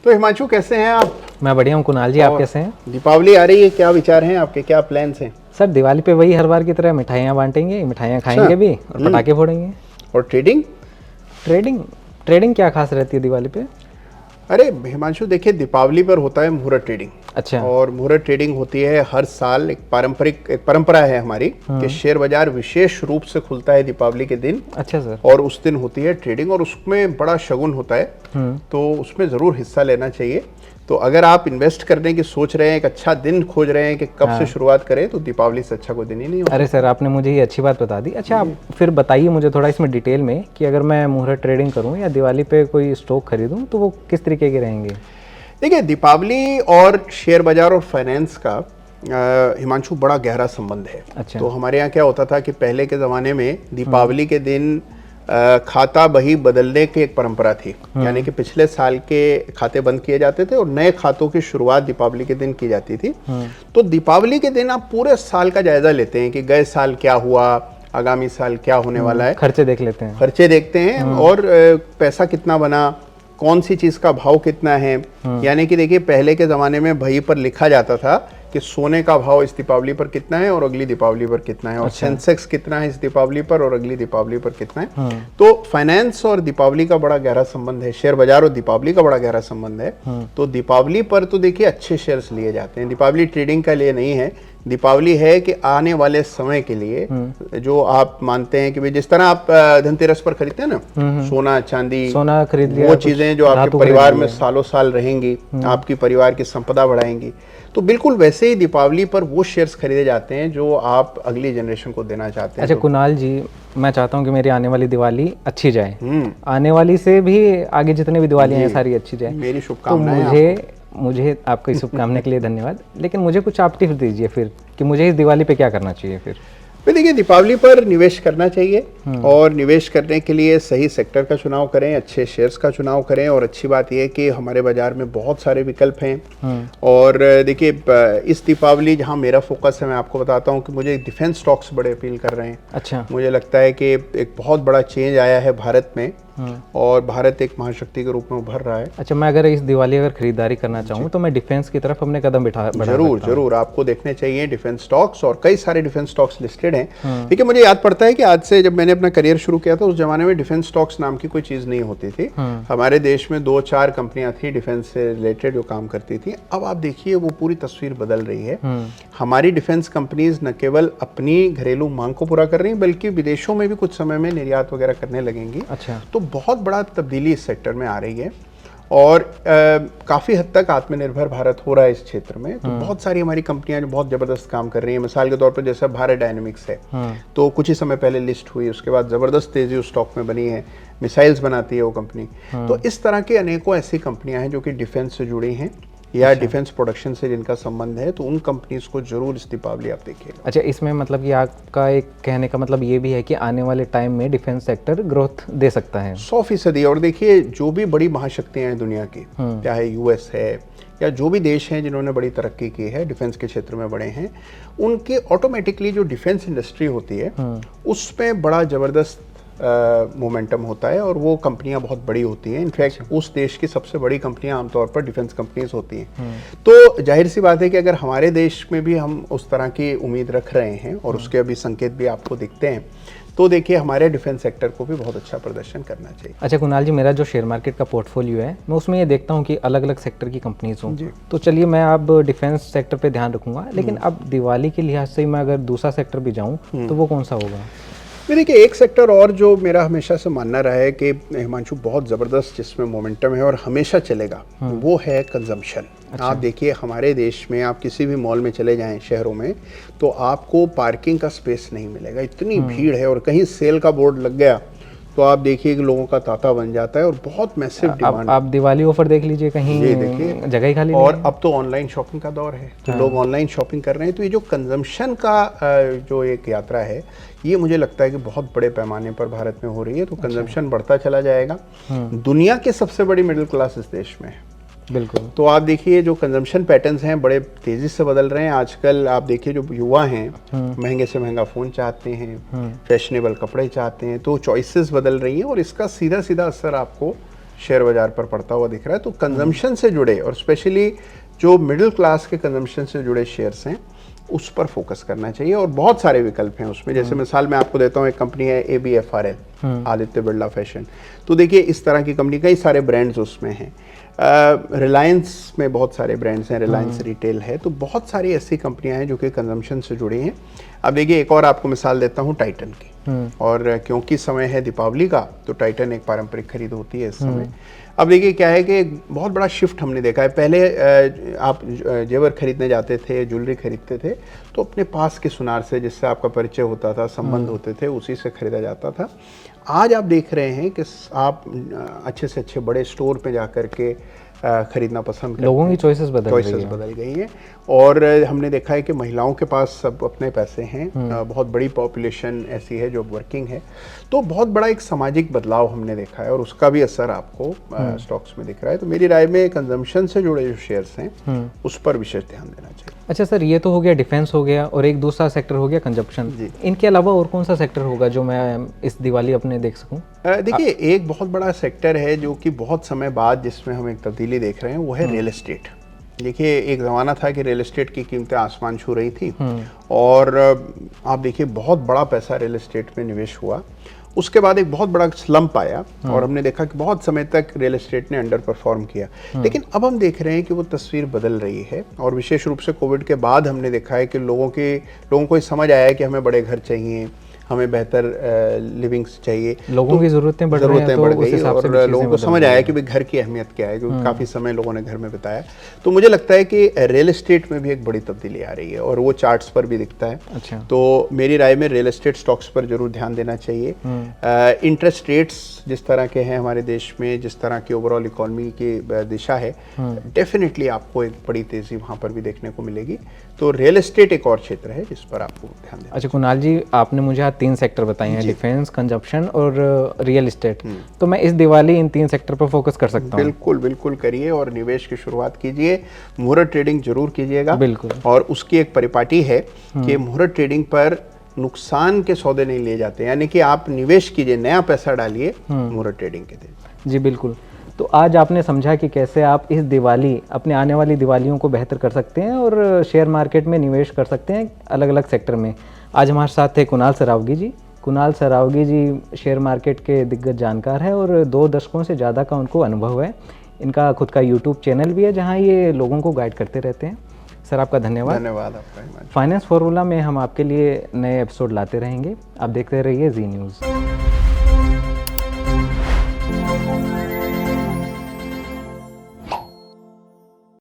तो हिमांशु कैसे हैं आप? मैं बढ़िया हूँ कुणाल जी, आप कैसे हैं? दीपावली आ रही है, क्या विचार हैं आपके, क्या प्लान्स हैं? सर दिवाली पे वही हर बार की तरह मिठाइयाँ बांटेंगे, मिठाइयाँ खाएंगे भी और पटाखे फोड़ेंगे। और ट्रेडिंग? ट्रेडिंग ट्रेडिंग क्या खास रहती है दिवाली पे? अरे हिमांशु देखिए, दीपावली पर होता है मुहूर्त ट्रेडिंग। अच्छा। और मुहूर्त ट्रेडिंग होती है हर साल, एक परंपरा है हमारी कि शेयर बाजार विशेष रूप से खुलता है दीपावली के दिन। अच्छा सर। और उस दिन होती है ट्रेडिंग और उसमें बड़ा शगुन होता है, तो उसमें ज़रूर हिस्सा लेना चाहिए। तो अगर आप इन्वेस्ट करने की सोच रहे हैं, एक अच्छा दिन खोज रहे हैं कि कब से शुरुआत करें, तो दीपावली से अच्छा कोई दिन ही नहीं होता। अरे सर, आपने मुझे ये अच्छी बात बता दी। अच्छा, आप फिर बताइए मुझे थोड़ा इसमें डिटेल में कि अगर मैं मुहूर्त ट्रेडिंग करूं या दिवाली पे कोई स्टॉक खरीदूं तो वो किस तरीके के रहेंगे? देखिए, दीपावली और शेयर बाजार और फाइनेंस का हिमांशु बड़ा गहरा संबंध है। अच्छा। तो हमारे यहाँ क्या होता था कि पहले के ज़माने में दीपावली के दिन खाता बही बदलने की एक परंपरा थी। यानी कि पिछले साल के खाते बंद किए जाते थे और नए खातों की शुरुआत दीपावली के दिन की जाती थी। तो दीपावली के दिन आप पूरे साल का जायजा लेते हैं कि गए साल क्या हुआ, आगामी साल क्या होने वाला है। खर्चे देख लेते हैं। खर्चे देखते हैं और पैसा कितना बना, कौन सी चीज का भाव कितना है। यानी कि देखिए, पहले के जमाने में बही पर लिखा जाता था कि सोने का भाव इस दीपावली पर कितना है और अगली दीपावली पर कितना है, और सेंसेक्स कितना है इस दीपावली पर और अगली दीपावली पर कितना है। तो फाइनेंस और दीपावली का बड़ा गहरा संबंध है, शेयर बाजार और दीपावली का बड़ा गहरा संबंध है। तो दीपावली पर तो देखिए अच्छे शेयर्स लिए जाते हैं। दीपावली ट्रेडिंग का लिए नहीं है, दीपावली है कि आने वाले समय के लिए जो आप मानते हैं कि भाई जिस तरह आप धनतेरस पर खरीदते हैं ना सोना चांदी, सोना खरीद लिया, वो चीजें जो आपके परिवार में सालों साल रहेंगी, आपकी परिवार की संपदा बढ़ाएंगी, तो बिल्कुल वैसे ही दीपावली पर वो शेयर्स खरीदे जाते हैं जो आप अगली जनरेशन को देना चाहते हैं। अच्छा कुणाल जी, मैं चाहता हूँ कि मेरी आने वाली दिवाली अच्छी जाए, आने वाली से भी आगे जितने भी दिवालियाँ हैं सारी अच्छी जाए। मेरी शुभकामनाएं। तो मुझे आपकी शुभकामनाएं के लिए धन्यवाद। लेकिन मुझे कुछ आप टिप्स दीजिए फिर कि मुझे इस दिवाली पे क्या करना चाहिए फिर? देखिए, दीपावली पर निवेश करना चाहिए और निवेश करने के लिए सही सेक्टर का चुनाव करें, अच्छे शेयर्स का चुनाव करें। और अच्छी बात यह है कि हमारे बाजार में बहुत सारे विकल्प हैं। और देखिए, इस दीपावली जहां मेरा फोकस है, मैं आपको बताता हूं कि मुझे डिफेंस स्टॉक्स बड़े अपील कर रहे हैं। अच्छा। मुझे लगता है कि एक बहुत बड़ा चेंज आया है भारत में और भारत एक महाशक्ति के रूप में उभर रहा है। अच्छा, मैं अगर इस दिवाली अगर खरीदारी करना चाहूँ तो मैं डिफेंस की तरफ अपने कदम बढ़ा जरूर आपको देखने चाहिए डिफेंस स्टॉक्स, और कई सारे डिफेंस स्टॉक्स लिस्टेड हैं। देखिए, मुझे याद पड़ता है कि आज से जब मैंने अपना करियर शुरू किया था, उस जमाने में डिफेंस स्टॉक्स नाम की कोई चीज नहीं होती थी। हमारे देश में 2-4 कंपनियां थी डिफेंस से रिलेटेड जो काम करती थी। अब आप देखिए, वो पूरी तस्वीर बदल रही है। हमारी डिफेंस कंपनीज न केवल अपनी घरेलू मांग को पूरा कर रही हैं, बल्कि विदेशों में भी कुछ समय में निर्यात वगैरह करने लगेंगी। अच्छा। तो बहुत बड़ा तब्दीली इस सेक्टर में आ रही है और काफ़ी हद तक आत्मनिर्भर भारत हो रहा है इस क्षेत्र में। तो बहुत सारी हमारी कंपनियां जो बहुत ज़बरदस्त काम कर रही हैं। मिसाल के तौर पर जैसे भारत डायनेमिक्स है, तो कुछ ही समय पहले लिस्ट हुई, उसके बाद ज़बरदस्त तेज़ी उस स्टॉक में बनी है। मिसाइल्स बनाती है वो कंपनी। तो इस तरह की अनेकों ऐसी कंपनियां हैं जो कि डिफेंस से जुड़ी हैं या डिफेंस प्रोडक्शन से जिनका संबंध है, तो उन कंपनीज को जरूर इस दीपावली आप देखिएगा। अच्छा, इसमें मतलब कि आपका एक कहने का मतलब ये भी है कि आने वाले टाइम में डिफेंस सेक्टर ग्रोथ दे सकता है 100%। और देखिए, जो भी बड़ी महाशक्तियां हैं दुनिया की, चाहे यूएस है या जो भी देश हैं जिन्होंने बड़ी तरक्की की है डिफेंस के क्षेत्र में बड़े हैं, उनके ऑटोमेटिकली जो डिफेंस इंडस्ट्री होती है उसमें बड़ा जबरदस्त मोमेंटम होता है और वो कंपनियां बहुत बड़ी होती हैं। इनफैक्ट उस देश की सबसे बड़ी कंपनियां आमतौर पर डिफेंस कंपनीज होती हैं। तो जाहिर सी बात है कि अगर हमारे देश में भी हम उस तरह की उम्मीद रख रहे हैं और उसके अभी संकेत भी आपको दिखते हैं, तो देखिए हमारे डिफेंस सेक्टर को भी बहुत अच्छा प्रदर्शन करना चाहिए। अच्छा कुणाल जी, मेरा जो शेयर मार्केट का पोर्टफोलियो है, मैं उसमें ये देखता हूँ कि अलग अलग सेक्टर की कंपनीज हों। तो चलिए, मैं अब डिफेंस सेक्टर पे ध्यान रखूंगा, लेकिन अब दिवाली के लिहाज से मैं अगर दूसरा सेक्टर भी जाऊँ तो वो कौन सा होगा? देखिए, एक सेक्टर और जो मेरा हमेशा से मानना रहा है कि हिमांशु बहुत ज़बरदस्त जिसमें मोमेंटम है और हमेशा चलेगा, वो है कंजम्पशन। अच्छा। आप देखिए, हमारे देश में आप किसी भी मॉल में चले जाएं शहरों में, तो आपको पार्किंग का स्पेस नहीं मिलेगा, इतनी भीड़ है। और कहीं सेल का बोर्ड लग गया तो आप देखिए कि लोगों का तांता बन जाता है और बहुत मैसिव डिमांड। आप दिवाली ऑफर देख लीजिए, कहीं ये देखिए जगह ही खाली और नहीं। अब तो ऑनलाइन शॉपिंग का दौर है, तो लोग ऑनलाइन शॉपिंग कर रहे हैं। तो ये जो कंजम्पशन का जो एक यात्रा है, ये मुझे लगता है कि बहुत बड़े पैमाने पर भारत में हो रही है। तो कंजम्पशन बढ़ता चला जाएगा। दुनिया की सबसे बड़ी मिडिल क्लास इस देश में है। बिल्कुल। तो आप देखिए, जो कंजम्पशन पैटर्न्स हैं बड़े तेजी से बदल रहे हैं। आजकल आप देखिए, जो युवा हैं महंगे से महंगा फ़ोन चाहते हैं, फैशनेबल कपड़े चाहते हैं, तो चॉइसेस बदल रही हैं और इसका सीधा सीधा असर आपको शेयर बाजार पर पड़ता हुआ दिख रहा है। तो कंजम्पशन से जुड़े और स्पेशली जो मिडिल क्लास के कंजम्पशन से जुड़े शेयर्स हैं उस पर फोकस करना चाहिए, और बहुत सारे विकल्प हैं उसमें। जैसे मिसाल मैं आपको देता हूँ, एक कंपनी है ABFRL, आदित्य बिरला फैशन। तो देखिए इस तरह की कंपनी, कई सारे ब्रांड्स उसमें हैं। रिलायंस में बहुत सारे ब्रांड्स हैं, रिलायंस रिटेल है। तो बहुत सारी ऐसी कंपनियां हैं जो कि कंजम्पशन से जुड़ी हैं। अब देखिए एक और आपको मिसाल देता हूँ टाइटन की, और क्योंकि समय है दीपावली का, तो टाइटन एक पारंपरिक खरीद होती है इस समय। अब देखिए क्या है कि एक बहुत बड़ा शिफ्ट हमने देखा है। पहले आप जेवर खरीदने जाते थे, ज्वेलरी खरीदते थे, तो अपने पास के सुनार से, जिससे आपका परिचय होता था, संबंध होते थे, उसी से खरीदा जाता था। आज आप देख रहे हैं कि आप अच्छे से अच्छे बड़े स्टोर पे जाकर के खरीदना पसंद करते हैं। लोगों की चॉइसेस बदल गई हैं। और हमने देखा है कि महिलाओं के पास सब अपने पैसे हैं, बहुत बड़ी पॉपुलेशन ऐसी है जो वर्किंग है। तो बहुत बड़ा एक सामाजिक बदलाव हमने देखा है, और उसका भी असर आपको स्टॉक्स में दिख रहा है। तो मेरी राय में कंजम्पशन से जुड़े जो शेयर्स हैं उस पर विशेष ध्यान देना चाहिए। अच्छा सर, ये तो हो गया डिफेंस हो गया, और एक दूसरा सेक्टर हो गया कंजप्शन। इनके अलावा और कौन सा सेक्टर होगा जो मैं इस दिवाली अपने देख सकूं? देखिए एक बहुत बड़ा सेक्टर है जो कि बहुत समय बाद जिसमें हम एक तब्दीली देख रहे हैं, वो है रियल एस्टेट। देखिए एक ज़माना था कि रियल एस्टेट की कीमतें आसमान छू रही थी, और आप देखिए बहुत बड़ा पैसा रियल एस्टेट में निवेश हुआ। उसके बाद एक बहुत बड़ा स्लंप आया, और हमने देखा कि बहुत समय तक रियल एस्टेट ने अंडर परफॉर्म किया। लेकिन अब हम देख रहे हैं कि वो तस्वीर बदल रही है, और विशेष रूप से कोविड के बाद हमने देखा है कि लोगों को ये समझ आया है कि हमें बड़े घर चाहिए, हमें बेहतर लिविंग्स चाहिए, लोगों की ज़रूरतें बढ़ गई, और लोगों को समझ आया कि भाई घर की अहमियत क्या है, क्योंकि काफ़ी समय लोगों ने घर में बिताया। तो मुझे लगता है कि रियल एस्टेट में भी एक बड़ी तब्दीली आ रही है, और वो चार्ट्स पर भी दिखता है। अच्छा। तो मेरी राय में रियल एस्टेट स्टॉक्स पर जरूर ध्यान देना चाहिए। इंटरेस्ट रेट्स जिस तरह के हैं हमारे देश में, जिस तरह की ओवरऑल इकोनॉमी की दिशा है, डेफिनेटली आपको एक बड़ी तेज़ी वहाँ पर भी देखने को मिलेगी। तो रियल एस्टेट एक और क्षेत्र है जिस पर आपको ध्यान देना। अच्छा कुणाल जी, आपने मुझे आज 3 सेक्टर बताए हैं, डिफेंस, कंजप्शन और रियल एस्टेट। तो मैं इस दिवाली इन 3 सेक्टर पर फोकस कर सकता हूँ? बिल्कुल बिल्कुल करिए, और निवेश की शुरुआत कीजिए। मुहूर्त ट्रेडिंग जरूर कीजिएगा। बिल्कुल। और उसकी एक परिपाटी है कि मुहूर्त ट्रेडिंग पर नुकसान के सौदे नहीं लिए जाते, यानी कि आप निवेश कीजिए, नया पैसा डालिए मुहूर्त ट्रेडिंग के दिन। जी बिल्कुल। तो आज आपने समझा कि कैसे आप इस दिवाली, अपने आने वाली दिवालियों को बेहतर कर सकते हैं और शेयर मार्केट में निवेश कर सकते हैं अलग अलग सेक्टर में। आज हमारे साथ थे कुणाल सरावगी जी। कुणाल सरावगी जी शेयर मार्केट के दिग्गज जानकार हैं, और 2 दशकों से ज़्यादा का उनको अनुभव है। इनका खुद का यूट्यूब चैनल भी है जहाँ ये लोगों को गाइड करते रहते हैं। सर आपका धन्यवाद। धन्यवाद आपका। फाइनेंस फॉर्मूला में हम आपके लिए नए एपिसोड लाते रहेंगे। आप देखते रहिए जी न्यूज़।